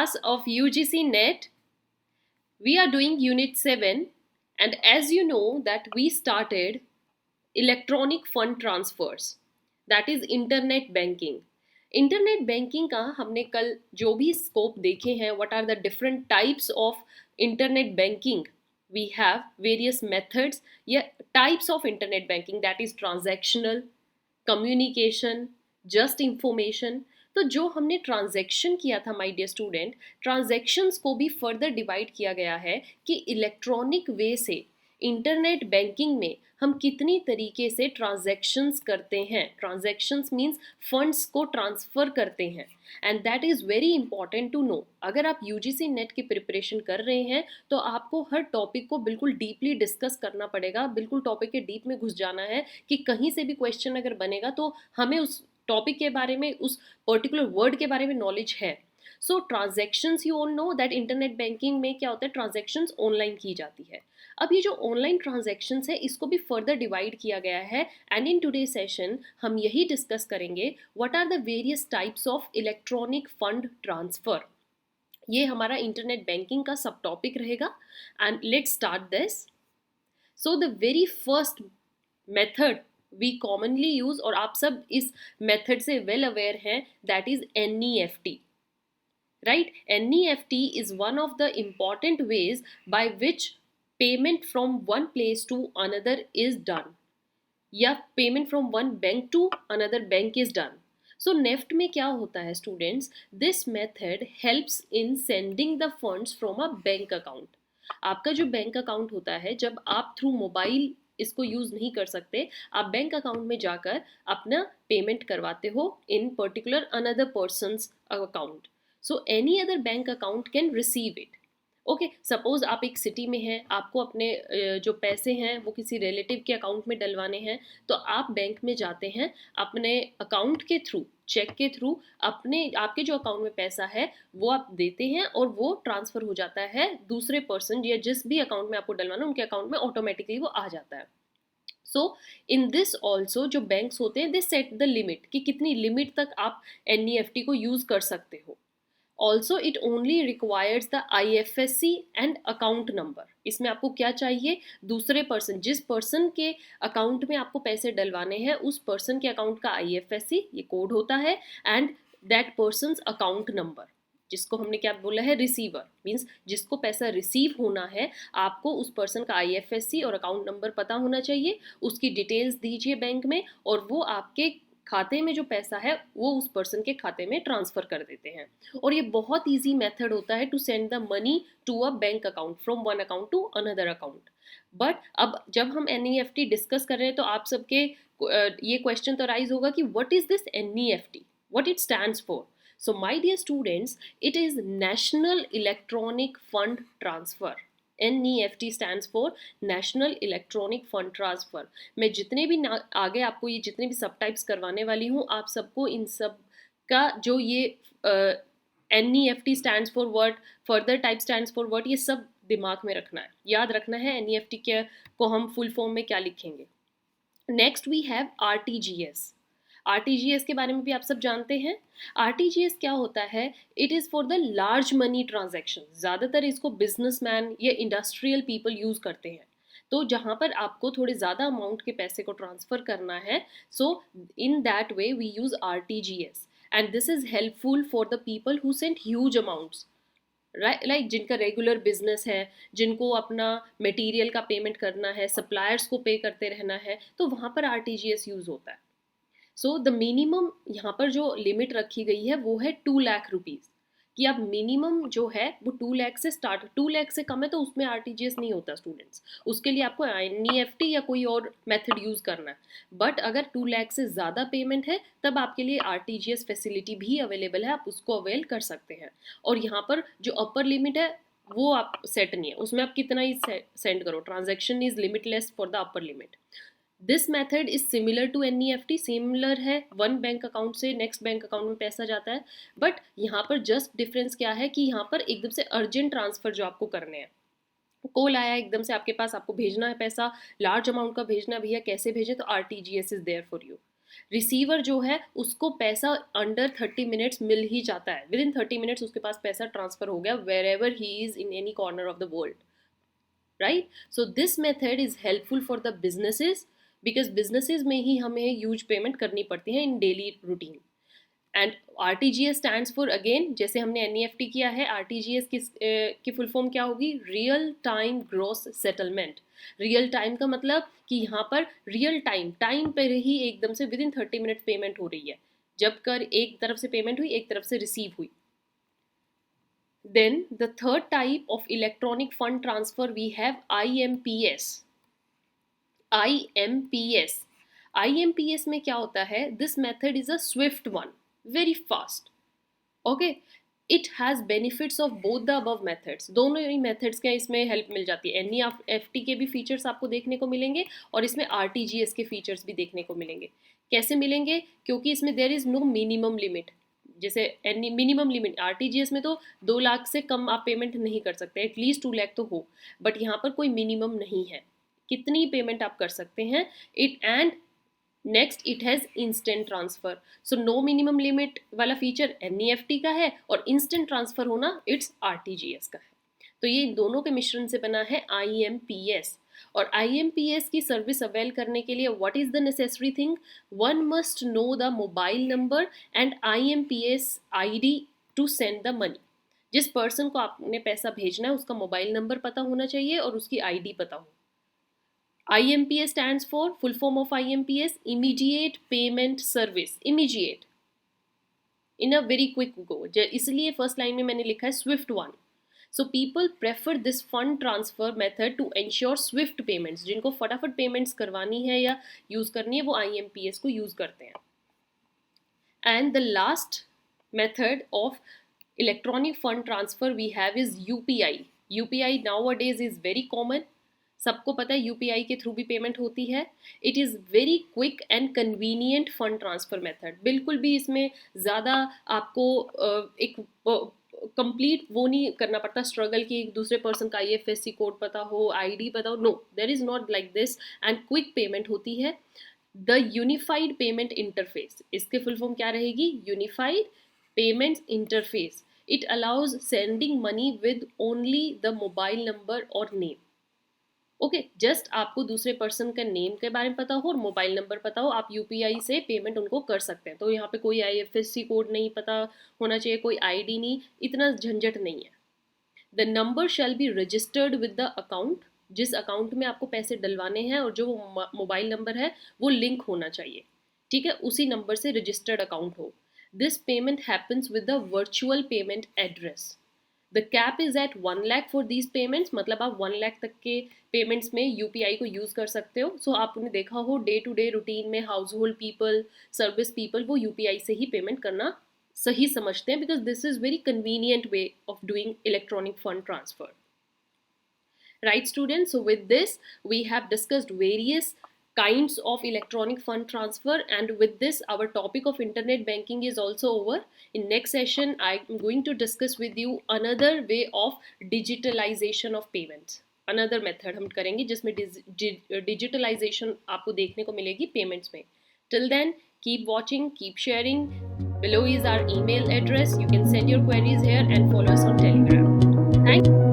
class of UGC NET. We are doing Unit 7, and as you know that we started electronic fund transfers, that is internet banking. Internet banking का हमने कल जो भी scope देखे हैं, what are the different types of internet banking, we have various methods या types of internet banking, that is transactional, communication, just information. तो जो हमने ट्रांजैक्शन किया था माय डियर स्टूडेंट, ट्रांजैक्शंस को भी फर्दर डिवाइड किया गया है कि इलेक्ट्रॉनिक वे से इंटरनेट बैंकिंग में हम कितनी तरीके से ट्रांजैक्शंस करते हैं. ट्रांजैक्शंस मींस फंड्स को ट्रांसफ़र करते हैं, and that is very important to know. अगर आप यूजीसी नेट की प्रिपरेशन कर रहे हैं तो आपको हर टॉपिक को बिल्कुल डीपली डिस्कस करना पड़ेगा, बिल्कुल टॉपिक के डीप में घुस जाना है कि कहीं से भी क्वेश्चन अगर बनेगा तो हमें उस टॉपिक के बारे में, उस पर्टिकुलर वर्ड के बारे में नॉलेज है. So transactions, you all know that internet banking में क्या होता है, ट्रांजैक्शंस ऑनलाइन की जाती है. अब ये जो ऑनलाइन ट्रांजैक्शंस है इसको भी फर्दर डिवाइड किया गया है, एंड इन टुडे सेशन हम यही डिस्कस करेंगे what are the various types of electronic fund transfer. ये हमारा इंटरनेट बैंकिंग का सब टॉपिक रहेगा, and let's start this. So the very first method we commonly use, और आप सब इस मेथड से वेल अवेयर हैं, that is NEFT. Right? NEFT is one of the important ways by which payment from one place to another is done, या payment from one bank to another bank is done. So NEFT में क्या होता है students? This method helps in sending the funds from a bank account. आपका जो bank account होता है, जब आप थ्रू मोबाइल इसको यूज़ नहीं कर सकते, आप बैंक अकाउंट में जाकर अपना पेमेंट करवाते हो इन particular another persons account. So any other bank account can receive it. Okay, suppose आप एक सिटी में हैं, आपको अपने जो पैसे हैं वो किसी रिलेटिव के अकाउंट में डलवाने हैं, तो आप बैंक में जाते हैं, अपने अकाउंट के थ्रू, चेक के थ्रू आपके जो अकाउंट में पैसा है वो आप देते हैं, और वो ट्रांसफ़र हो जाता है दूसरे पर्सन या जिस भी अकाउंट में आपको डलवाना उनके अकाउंट में ऑटोमेटिकली वो आ जाता है. सो इन दिस ऑल्सो जो बैंक्स होते हैं दे सेट द लिमिट कि कितनी लिमिट तक आप NEFT को यूज़ कर सकते हो. Also it only requires the IFSC and account number. इसमें आपको क्या चाहिए, दूसरे पर्सन, जिस पर्सन के अकाउंट में आपको पैसे डलवाने हैं उस पर्सन के अकाउंट का IFSC ये कोड होता है, and that persons account number, जिसको हमने क्या बोला है, रिसीवर. मीन्स जिसको पैसा रिसीव होना है आपको उस पर्सन का IFSC और अकाउंट नंबर पता होना चाहिए, उसकी डिटेल्स दीजिए बैंक में, और वो आपके खाते में जो पैसा है वो उस पर्सन के खाते में ट्रांसफ़र कर देते हैं. और ये बहुत ईजी मेथड होता है to send the money to a bank account from one account to another account. But अब जब हम NEFT डिस्कस कर रहे हैं तो आप सबके ये क्वेश्चन तो राइज होगा कि what is this NEFT, what it stands for. So my dear students, it is National Electronic Fund Transfer. NEFT stands for National Electronic Fund Transfer. मैं जितने भी आगे आपको ये जितने भी सब टाइप्स करवाने वाली हूँ, आप सबको इन सब का जो ये NEFT stands for what, further type stands for what, ये सब दिमाग में रखना है, याद रखना है NEFT के को हम फुल फॉर्म में क्या लिखेंगे. Next we have RTGS. RTGS के बारे में भी आप सब जानते हैं. RTGS क्या होता है, it is for the large money transaction. ज़्यादातर इसको बिजनेसमैन या इंडस्ट्रियल पीपल यूज़ करते हैं. तो जहाँ पर आपको थोड़े ज़्यादा अमाउंट के पैसे को ट्रांसफ़र करना है, so in that way we use RTGS, and this is helpful for the people who send huge amounts, like जिनका रेगुलर बिजनेस है, जिनको अपना मटेरियल का पेमेंट करना है, सप्लायर्स को पे करते रहना है, तो वहाँ पर RTGS यूज़ होता है. सो द मिनिमम यहाँ पर जो लिमिट रखी गई है वो है 2 लाख रुपीज़, कि अब मिनिमम जो है वो 2 लाख से स्टार्ट, 2 लाख से कम है तो उसमें RTGS नहीं होता स्टूडेंट्स, उसके लिए आपको NEFT या कोई और मेथड यूज़ करना है. बट अगर 2 लाख से ज़्यादा पेमेंट है तब आपके लिए RTGS फैसिलिटी भी अवेलेबल है, आप उसको अवेल कर सकते हैं. और यहाँ पर जो अपर लिमिट है वो आप सेट नहीं है, उसमें आप कितना ही सेंड करो, transaction is limitless for the upper limit. This method is similar to NEFT, similar है, वन बैंक अकाउंट से नेक्स्ट बैंक अकाउंट में पैसा जाता है. बट यहाँ पर जस्ट डिफरेंस क्या है कि यहाँ पर एकदम से अर्जेंट ट्रांसफ़र जो आपको करने हैं, कॉल आया एकदम से आपके पास, आपको भेजना है पैसा, लार्ज अमाउंट का भेजना है, भैया कैसे भेजें, तो RTGS is there for you. Receiver जो है उसको पैसा अंडर 30 मिनट्स मिल ही जाता है, विद इन 30 मिनट्स उसके पास पैसा ट्रांसफर हो गया wherever he is in any corner of the world, right. So this method is helpful for the businesses, because businesses में ही हमें ह्यूज पेमेंट करनी पड़ती है in daily routine. And RTGS stands for, again जैसे हमने NEFT किया है, RTGS की फुल फॉर्म क्या होगी? Real time gross settlement. Real time का मतलब कि यहाँ पर रियल टाइम पर ही एकदम से विद इन 30 मिनट पेमेंट हो रही है, जब कर एक तरफ से पेमेंट हुई एक तरफ से रिसीव हुई. Then the third type of electronic fund transfer we have IMPS. IMPS. IMPS में क्या होता है? This method is a swift one, very fast. Okay. It has benefits of both the above methods. दोनों ही methods के इसमें help मिल जाती है. NEFT के भी फीचर्स आपको देखने को मिलेंगे और इसमें RTGS के फीचर्स भी देखने को मिलेंगे. कैसे मिलेंगे? क्योंकि इसमें there is no minimum limit. जैसे मिनिमम लिमिट RTGS में तो 2 लाख से कम आप पेमेंट नहीं कर सकते, एटलीस्ट 2 लाख तो हो, बट यहाँ पर कोई मिनिमम नहीं है, कितनी पेमेंट आप कर सकते हैं. And next it has instant transfer. So no minimum limit वाला फीचर NEFT का है और इंस्टेंट ट्रांसफर होना इट्स RTGS का है. तो ये इन दोनों के मिश्रण से बना है IMPS. और IMPS की सर्विस अवेल करने के लिए what is the necessary thing? One must know the mobile number and IMPS ID to send the money. जिस पर्सन को आपने पैसा भेजना है उसका मोबाइल नंबर पता होना चाहिए और उसकी ID पता हो. IMPS stands for, full form of IMPS, immediate payment service. Immediate, in a very quick go. इसलिए फर्स्ट लाइन में मैंने लिखा है swift one. So people prefer this fund transfer method to ensure swift payments. जिनको फटाफट payments करवानी है या यूज करनी है वो IMPS को यूज करते हैं. And the last method of electronic fund transfer we have is UPI. UPI nowadays is very common. सबको पता है UPI के थ्रू भी पेमेंट होती है. It is very quick and convenient fund transfer method. बिल्कुल भी इसमें ज़्यादा आपको एक कंप्लीट वो नहीं करना पड़ता स्ट्रगल कि एक दूसरे पर्सन का IFSC कोड पता हो, ID पता हो. No, there is not like this. And quick payment होती है. द यूनिफाइड पेमेंट इंटरफेस, इसके फुल फॉर्म क्या रहेगी? Unified payment interface. It allows sending money with only the mobile number और नेम. ओके, जस्ट आपको दूसरे पर्सन का name के बारे में पता हो और मोबाइल नंबर पता हो, आप UPI से पेमेंट उनको कर सकते हैं. तो यहाँ पे कोई IFSC कोड नहीं पता होना चाहिए, कोई ID नहीं, इतना झंझट नहीं है. The number shall be registered with the account. जिस अकाउंट में आपको पैसे डलवाने हैं और जो मोबाइल नंबर है वो लिंक होना चाहिए. ठीक है, उसी नंबर से रजिस्टर्ड अकाउंट हो. This payment happens with the virtual payment address. The cap is at 1 lakh for these payments. मतलब आप 1 लाख तक के पेमेंट्स में UPI को यूज़ कर सकते हो. सो आपने देखा हो डे टू डे रूटीन में house hold people, service people वो UPI से ही पेमेंट करना सही समझते हैं, because this is very convenient way of doing electronic fund transfer. Right students, so with this we have discussed various kinds of electronic fund transfer, and with this our topic of internet banking is also over. In next session I'm going to discuss with you another way of digitalization of payments. Another method हम करेंगे जिसमें digitalization आपको देखने को मिलेगी payments में. Till then keep watching, keep sharing. Below is our email address. You can send your queries here and follow us on Telegram. Thank you.